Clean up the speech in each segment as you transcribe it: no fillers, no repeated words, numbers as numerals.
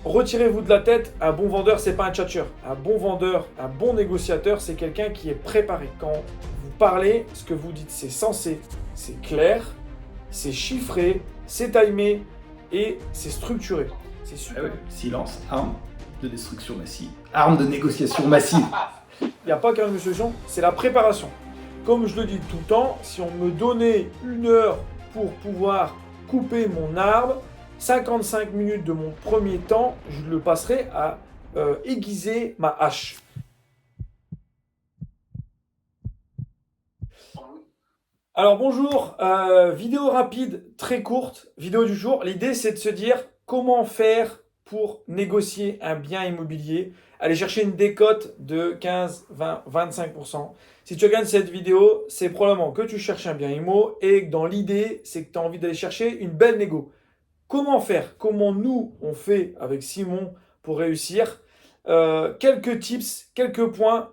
retirez-vous de la tête, un bon vendeur, c'est pas un tchatcheur. Un bon vendeur, un bon négociateur, c'est quelqu'un qui est préparé. Quand vous parlez, ce que vous dites, c'est sensé, c'est clair, c'est chiffré, c'est timé et c'est structuré. C'est super. Ah ouais, silence, arme de destruction massive, arme de négociation massive. Il n'y a pas qu'une solution, c'est la préparation. Comme je le dis tout le temps, si on me donnait 1 heure pour pouvoir couper mon arbre, 55 minutes de mon premier temps, je le passerai à aiguiser ma hache. Alors bonjour, vidéo rapide, très courte, vidéo du jour. L'idée c'est de se dire comment faire pour négocier un bien immobilier. Aller chercher une décote de 15, 20, 25%. Si tu regardes cette vidéo, c'est probablement que tu cherches un bien immo et que dans l'idée, c'est que tu as envie d'aller chercher une belle négo. Comment faire? Comment nous, on fait avec Simon pour réussir? Quelques tips, quelques points.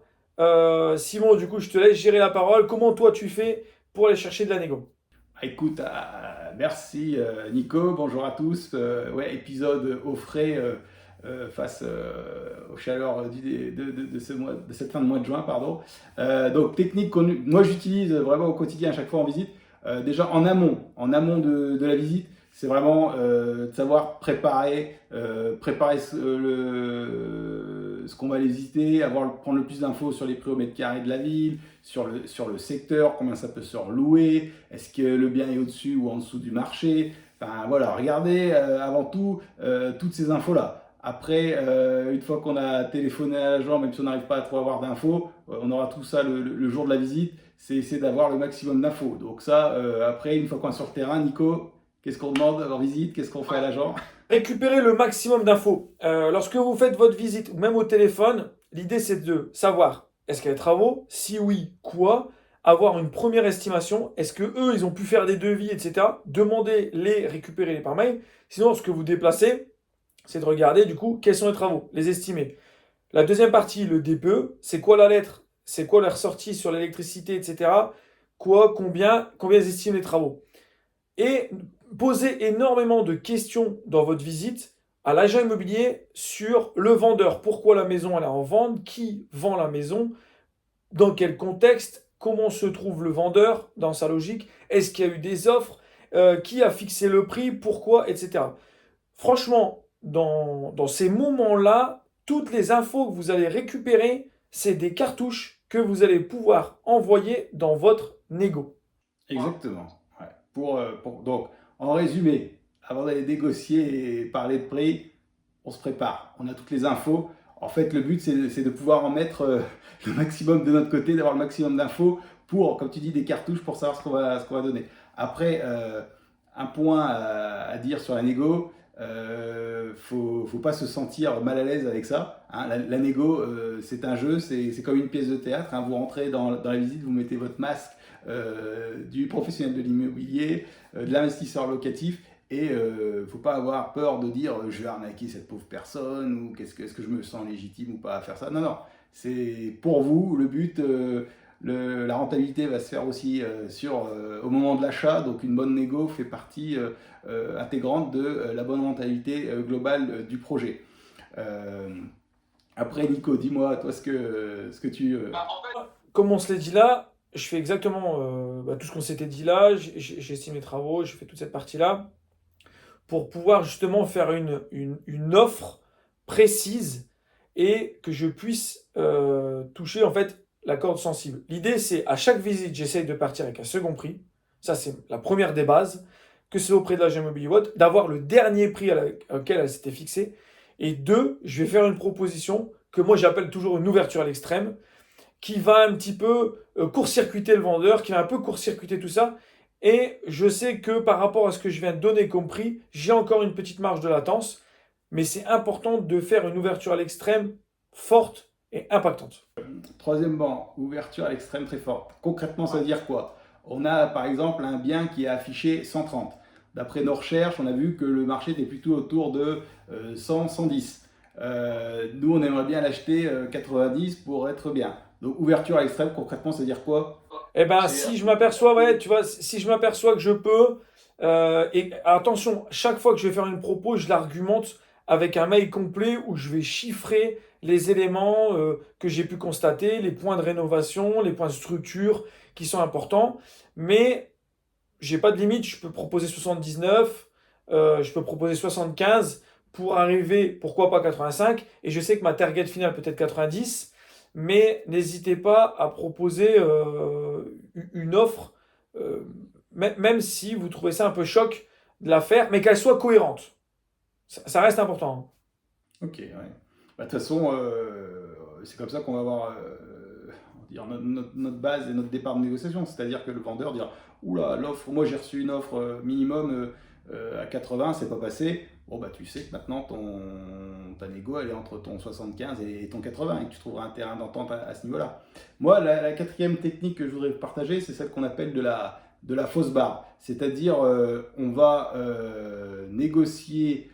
Simon, du coup, je te laisse gérer la parole. Comment toi, tu fais pour aller chercher de la négo? Écoute, merci Nico, bonjour à tous. Ouais, épisode au frais face aux chaleurs de cette fin de mois de juin, pardon. Donc technique que moi j'utilise vraiment au quotidien à chaque fois en visite. Déjà en amont de la visite, c'est vraiment de savoir préparer ce qu'on va aller visiter, prendre le plus d'infos sur les prix au mètre carré de la ville, sur le secteur, combien ça peut se louer, est-ce que le bien est au-dessus ou en dessous du marché. Enfin voilà, regardez avant tout toutes ces infos-là. Après, une fois qu'on a téléphoné à l'agent, même si on n'arrive pas à trop avoir d'infos, on aura tout ça le jour de la visite, c'est essayer d'avoir le maximum d'infos. Donc ça, après, une fois qu'on est sur le terrain, Nico, qu'est-ce qu'on demande en visite? Qu'est-ce qu'on fait à l'agent? Récupérer le maximum d'infos. Lorsque vous faites votre visite, ou même au téléphone, l'idée c'est de savoir est-ce qu'il y a des travaux, si oui, quoi, avoir une première estimation, est-ce que eux ils ont pu faire des devis, etc. Demandez-les, récupérez-les par mail. Sinon, ce que vous déplacez, c'est de regarder du coup quels sont les travaux, les estimer. La deuxième partie, le DPE, c'est quoi la lettre, c'est quoi la ressortie sur l'électricité, etc. Quoi, combien ils estiment les travaux. Et posez énormément de questions dans votre visite à l'agent immobilier sur le vendeur. Pourquoi la maison elle est en vente? Qui vend la maison? Dans quel contexte? Comment se trouve le vendeur dans sa logique? Est-ce qu'il y a eu des offres? Qui a fixé le prix? Pourquoi? Etc. Franchement, dans ces moments-là, toutes les infos que vous allez récupérer, c'est des cartouches que vous allez pouvoir envoyer dans votre négo. Exactement. Ouais. Donc, en résumé, avant d'aller négocier et parler de prix, on se prépare. On a toutes les infos. En fait, le but, c'est de pouvoir en mettre le maximum de notre côté, d'avoir le maximum d'infos pour, comme tu dis, des cartouches pour savoir ce qu'on va donner. Après, un point à dire sur la négo, faut pas se sentir mal à l'aise avec ça. Hein. La négo, c'est un jeu, c'est comme une pièce de théâtre. Hein. Vous rentrez dans la visite, vous mettez votre masque du professionnel de l'immobilier, de l'investisseur locatif. Et faut pas avoir peur de dire je vais arnaquer cette pauvre personne ou est-ce que je me sens légitime ou pas à faire ça. Non, non, c'est pour vous le but. La rentabilité va se faire aussi au moment de l'achat, donc une bonne négo fait partie intégrante de la bonne rentabilité globale du projet. Après Nico, dis-moi toi ce que tu... Comme on se l'est dit là, je fais exactement tout ce qu'on s'était dit là. J'estime les travaux, je fais toute cette partie-là pour pouvoir justement faire une offre précise et que je puisse toucher en fait la corde sensible. L'idée, c'est à chaque visite, j'essaye de partir avec un second prix. Ça, c'est la première des bases, que c'est auprès de l'agent immobilier ou autre, d'avoir le dernier prix auquel elle s'était fixée. Et deux, je vais faire une proposition que moi j'appelle toujours une ouverture à l'extrême, qui va un petit peu court-circuiter le vendeur, qui va un peu court-circuiter tout ça. Et je sais que par rapport à ce que je viens de donner comme prix, j'ai encore une petite marge de latence. Mais c'est important de faire une ouverture à l'extrême forte et impactante. Troisièmement, ouverture à l'extrême très forte. Concrètement, ça veut dire quoi? On a par exemple un bien qui est affiché 130. D'après nos recherches, on a vu que le marché était plutôt autour de 100, 110. Nous, on aimerait bien l'acheter 90 pour être bien. Donc, ouverture à l'extrême, concrètement, ça veut dire quoi? Eh ben, si je m'aperçois, ouais, tu vois, si je m'aperçois que je peux, et attention, chaque fois que je vais faire une propos, je l'argumente avec un mail complet où je vais chiffrer les éléments que j'ai pu constater, les points de rénovation, les points de structure qui sont importants. Mais j'ai pas de limite, je peux proposer 79, je peux proposer 75 pour arriver, pourquoi pas 85. Et je sais que ma target finale peut être 90, mais n'hésitez pas à proposer une offre, euh, même si vous trouvez ça un peu choc de la faire, mais qu'elle soit cohérente. Ça reste important. Ok, ouais. Bah, de toute façon, c'est comme ça qu'on va avoir on va dire notre base et notre départ de négociation. C'est-à-dire que le vendeur dira, oula, l'offre, moi j'ai reçu une offre minimum à 80, c'est pas passé. Bon, bah tu sais que maintenant ta négo, elle est entre ton 75 et ton 80 et que tu trouveras un terrain d'entente à ce niveau-là. Moi, la quatrième technique que je voudrais partager, c'est celle qu'on appelle de la fausse barre. C'est-à-dire, on va négocier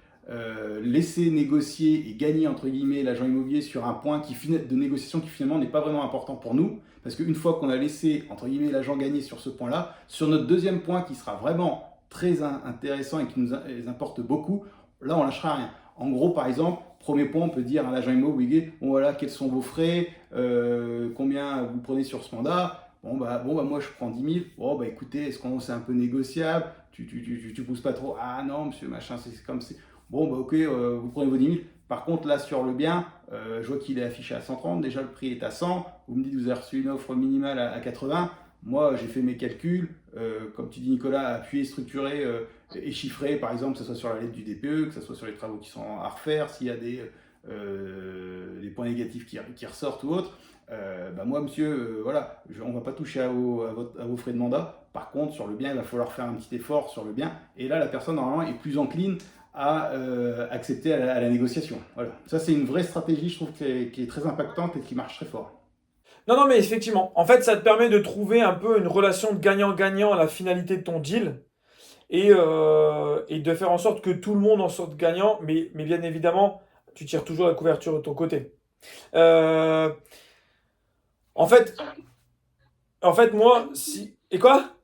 laisser négocier et gagner entre guillemets l'agent immobilier sur un point de négociation qui finalement n'est pas vraiment important pour nous, parce qu'une fois qu'on a laissé entre guillemets l'agent gagner sur ce point-là, sur notre deuxième point qui sera vraiment très intéressant et qui nous importe beaucoup, là on lâchera rien. En gros, par exemple, premier point, on peut dire à l'agent immobilier, bon voilà, quels sont vos frais, combien vous prenez sur ce mandat. Bon, moi je prends 10 000. Bon, bah écoutez, est-ce qu'on c'est un peu négociable? Tu pousses pas trop. Ah non, monsieur, machin, c'est comme c'est. Bon, bah ok, vous prenez vos 10 000. Par contre, là, sur le bien, je vois qu'il est affiché à 130. Déjà, le prix est à 100. Vous me dites que vous avez reçu une offre minimale à 80. Moi, j'ai fait mes calculs. Comme tu dis, Nicolas, appuyé, structuré et chiffré, par exemple, que ce soit sur la lettre du DPE, que ce soit sur les travaux qui sont à refaire, s'il y a des points négatifs qui ressortent ou autres. Moi, monsieur, voilà, on ne va pas toucher à vos frais de mandat. Par contre, sur le bien, il va falloir faire un petit effort sur le bien. Et là, la personne, normalement, est plus encline à accepter à la négociation. Voilà. Ça, c'est une vraie stratégie, je trouve, qui est très impactante et qui marche très fort. Non, non, mais effectivement, en fait, ça te permet de trouver un peu une relation de gagnant-gagnant à la finalité de ton deal et de faire en sorte que tout le monde en sorte gagnant, mais bien évidemment, tu tires toujours la couverture de ton côté. Euh, en fait, moi, si... Et quoi?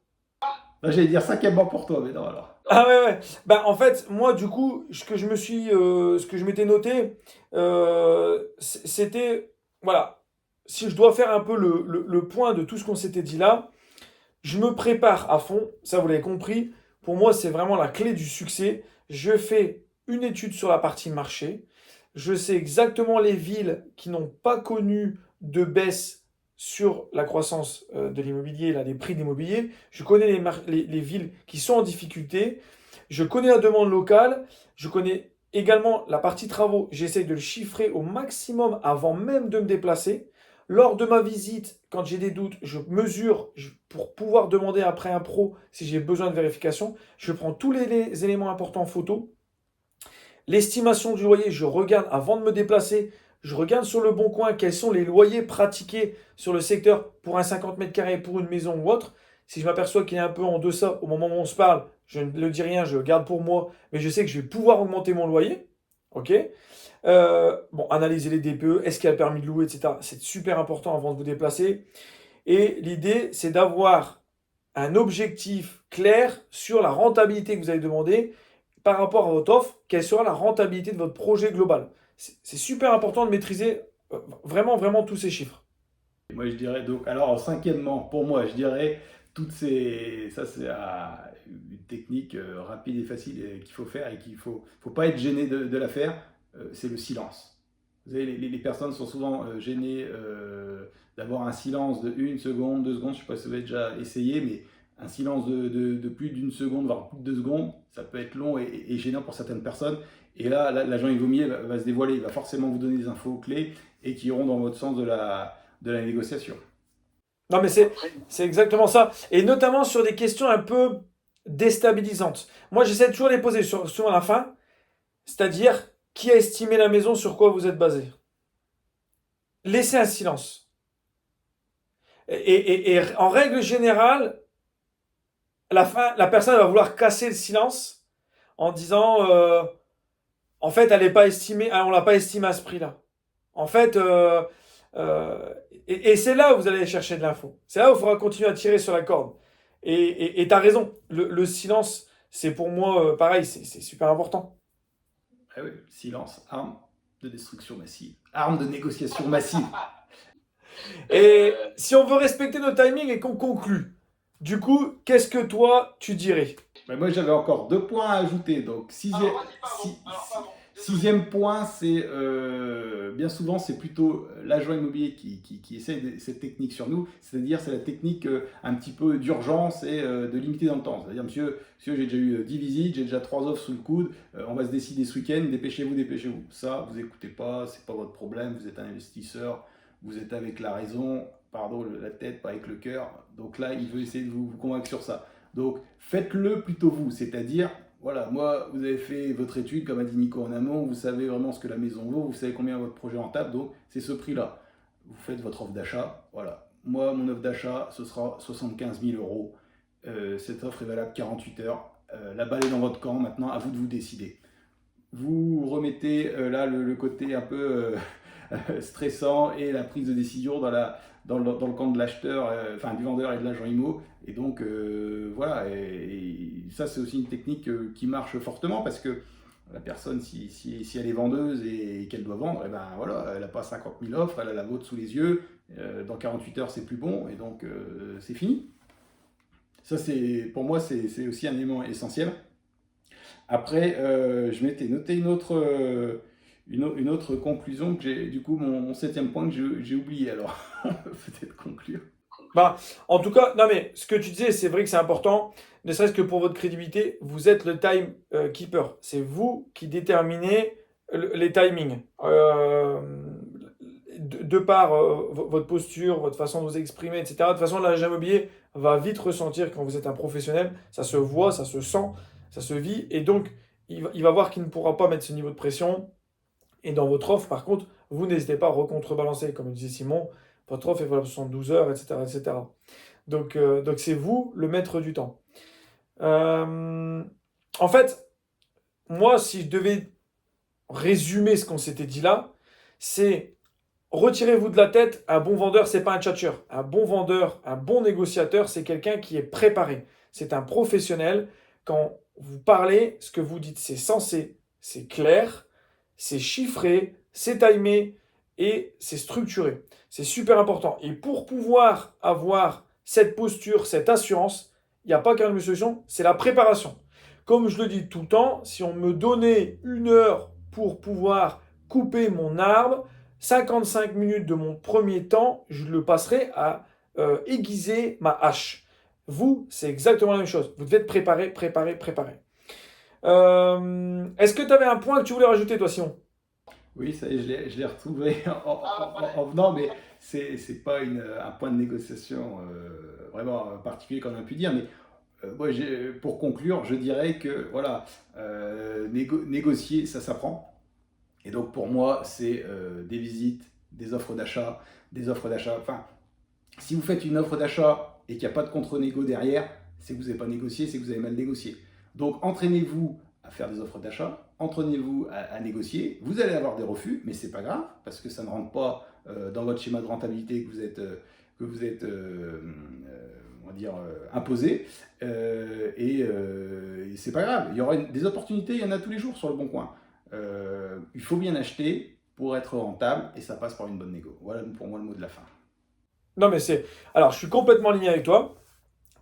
Là, j'allais dire cinquième banc pour toi, mais non, alors. Ah ouais, ouais. Bah, en fait, moi, du coup, ce que je m'étais noté, c'était, voilà, si je dois faire un peu le point de tout ce qu'on s'était dit là, je me prépare à fond, ça vous l'avez compris. Pour moi, c'est vraiment la clé du succès. Je fais une étude sur la partie marché. Je sais exactement les villes qui n'ont pas connu de baisse sur la croissance de l'immobilier, là, des prix de l'immobilier. Je connais les villes qui sont en difficulté. Je connais la demande locale. Je connais également la partie travaux. J'essaye de le chiffrer au maximum avant même de me déplacer. Lors de ma visite, quand j'ai des doutes, je mesure pour pouvoir demander après un pro si j'ai besoin de vérification. Je prends tous les éléments importants en photo. L'estimation du loyer, je regarde avant de me déplacer. Je regarde sur le bon coin quels sont les loyers pratiqués sur le secteur pour un 50 mètres carrés, pour une maison ou autre. Si je m'aperçois qu'il est un peu en deçà au moment où on se parle, je ne le dis rien, je le garde pour moi, mais je sais que je vais pouvoir augmenter mon loyer. Ok? Bon, analyser les DPE, est-ce qu'il y a le permis de louer, etc. C'est super important avant de vous déplacer. Et l'idée, c'est d'avoir un objectif clair sur la rentabilité que vous allez demander par rapport à votre offre, quelle sera la rentabilité de votre projet global. C'est super important de maîtriser vraiment, vraiment tous ces chiffres. Moi, je dirais donc, alors, cinquièmement, pour moi, je dirais, ça, c'est une technique rapide et facile qu'il faut faire et qu'il faut pas être gêné de la faire, c'est le silence. Vous savez, les personnes sont souvent gênées d'avoir un silence de 1 seconde, 2 secondes, je ne sais pas si vous avez déjà essayé, mais un silence de plus d'1 seconde, voire plus de 2 secondes, ça peut être long et gênant pour certaines personnes. Et là, l'agent immobilier va se dévoiler, il va forcément vous donner des infos clés et qui iront dans votre sens de la négociation. Non, mais c'est exactement ça. Et notamment sur des questions un peu déstabilisantes. Moi, j'essaie de toujours les poser sur la fin, c'est-à-dire qui a estimé la maison, sur quoi vous êtes basé. Laissez un silence. Et en règle générale, à la fin, la personne va vouloir casser le silence en disant en fait, elle n'est pas estimée, on l'a pas estimée à ce prix-là. En fait, et c'est là où vous allez chercher de l'info. C'est là où il faudra continuer à tirer sur la corde. Et tu as raison, le silence, c'est pour moi pareil, c'est super important. Ah oui, silence, arme de destruction massive, arme de négociation massive. Et si on veut respecter nos timings et qu'on conclut, du coup, qu'est-ce que toi, tu dirais? Ben, moi, j'avais encore 2 points à ajouter. Donc, sixième point, c'est bien souvent, c'est plutôt l'agent immobilier qui essaie cette technique sur nous. C'est-à-dire, c'est la technique un petit peu d'urgence et de limiter dans le temps. C'est-à-dire, monsieur, j'ai déjà eu 10 visites, j'ai déjà 3 offres sous le coude, on va se décider ce week-end, dépêchez-vous, dépêchez-vous. Ça, vous écoutez pas, c'est pas votre problème, vous êtes un investisseur, vous êtes avec la raison, pardon, la tête, pas avec le cœur. Donc là, il veut essayer de vous convaincre sur ça. Donc, faites-le plutôt vous, c'est-à-dire, voilà, moi, vous avez fait votre étude, comme a dit Nico en amont, vous savez vraiment ce que la maison vaut, vous savez combien votre projet est rentable, donc c'est ce prix-là. Vous faites votre offre d'achat, voilà. Moi, mon offre d'achat, ce sera 75 000 euros. Cette offre est valable 48 heures. La balle est dans votre camp, maintenant, à vous de vous décider. Vous remettez là le côté un peu stressant et la prise de décision dans le camp de l'acheteur, enfin du vendeur et de l'agent IMO. Et donc voilà, et ça c'est aussi une technique qui marche fortement parce que la personne, si elle est vendeuse et qu'elle doit vendre, et ben voilà, elle n'a pas 50 000 offres, elle a la vôtre sous les yeux. Dans 48 heures, c'est plus bon et donc c'est fini. Ça, pour moi, c'est aussi un élément essentiel. Après, je m'étais noté une autre conclusion que j'ai, du coup, mon 7e point que j'ai oublié. Alors, on peut peut-être conclure. Bah, en tout cas, non mais ce que tu disais, c'est vrai que c'est important, ne serait-ce que pour votre crédibilité, vous êtes le time keeper. C'est vous qui déterminez les timings. De par votre posture, votre façon de vous exprimer, etc. De toute façon, l'agent immobilier va vite ressentir quand vous êtes un professionnel. Ça se voit, ça se sent, ça se vit. Et donc, il va voir qu'il ne pourra pas mettre ce niveau de pression. Et dans votre offre, par contre, vous n'hésitez pas à recontrebalancer. Comme disait Simon, votre offre est valable 72 heures, etc. etc. Donc c'est vous le maître du temps. Euh, en fait, moi, si je devais résumer ce qu'on s'était dit là, c'est retirez-vous de la tête, un bon vendeur, c'est pas un tchatcheur. Un bon vendeur, un bon négociateur, c'est quelqu'un qui est préparé. C'est un professionnel. Quand vous parlez, ce que vous dites, c'est sensé, c'est clair, c'est chiffré, c'est timé et c'est structuré. C'est super important. Et pour pouvoir avoir cette posture, cette assurance, il n'y a pas qu'une solution, c'est la préparation. Comme je le dis tout le temps, si on me donnait 1 heure pour pouvoir couper mon arbre, 55 minutes de mon premier temps, je le passerai à aiguiser ma hache. Vous, c'est exactement la même chose. Vous devez être préparé, préparé, préparé. Est-ce que tu avais un point que tu voulais rajouter, toi, Simon? Oui, ça y est, je l'ai retrouvé en venant, mais c'est pas un point de négociation vraiment particulier qu'on a pu dire. Mais moi, pour conclure, je dirais que voilà, négocier, ça s'apprend. Et donc pour moi, c'est des visites, des offres d'achat, des offres d'achat. Enfin, si vous faites une offre d'achat et qu'il n'y a pas de contre-négo derrière, c'est que vous n'avez pas négocié, c'est que vous avez mal négocié. Donc entraînez-vous à faire des offres d'achat, entraînez-vous à négocier. Vous allez avoir des refus, mais c'est pas grave parce que ça ne rentre pas dans votre schéma de rentabilité que vous êtes on va dire imposé. Et c'est pas grave. Il y aura des opportunités, il y en a tous les jours sur le Bon Coin. Il faut bien acheter pour être rentable et ça passe par une bonne négo. Voilà pour moi le mot de la fin. Non, mais c'est. Alors, je suis complètement aligné avec toi.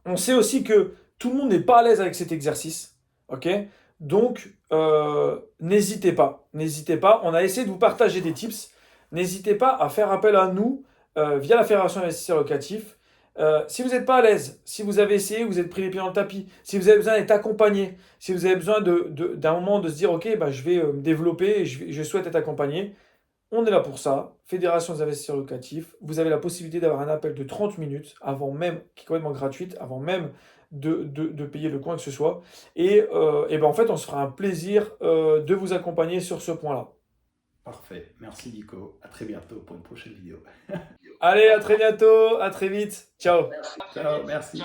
On sait aussi que tout le monde n'est pas à l'aise avec cet exercice. Ok? Donc, n'hésitez pas. N'hésitez pas. On a essayé de vous partager des tips. N'hésitez pas à faire appel à nous via la Fédération Investisseurs Locatifs. Si vous n'êtes pas à l'aise, si vous avez essayé, vous êtes pris les pieds dans le tapis, si vous avez besoin d'être accompagné, si vous avez besoin d'un moment de se dire, ok, bah, je vais me développer et je souhaite être accompagné, on est là pour ça. Fédération des investisseurs locatifs. Vous avez la possibilité d'avoir un appel de 30 minutes avant même, qui est complètement gratuite, avant même de payer le coin que ce soit. Et ben en fait, on se fera un plaisir de vous accompagner sur ce point-là. Parfait. Merci Nico. À très bientôt pour une prochaine vidéo. Allez, à très bientôt, à très vite. Ciao. Ciao, merci.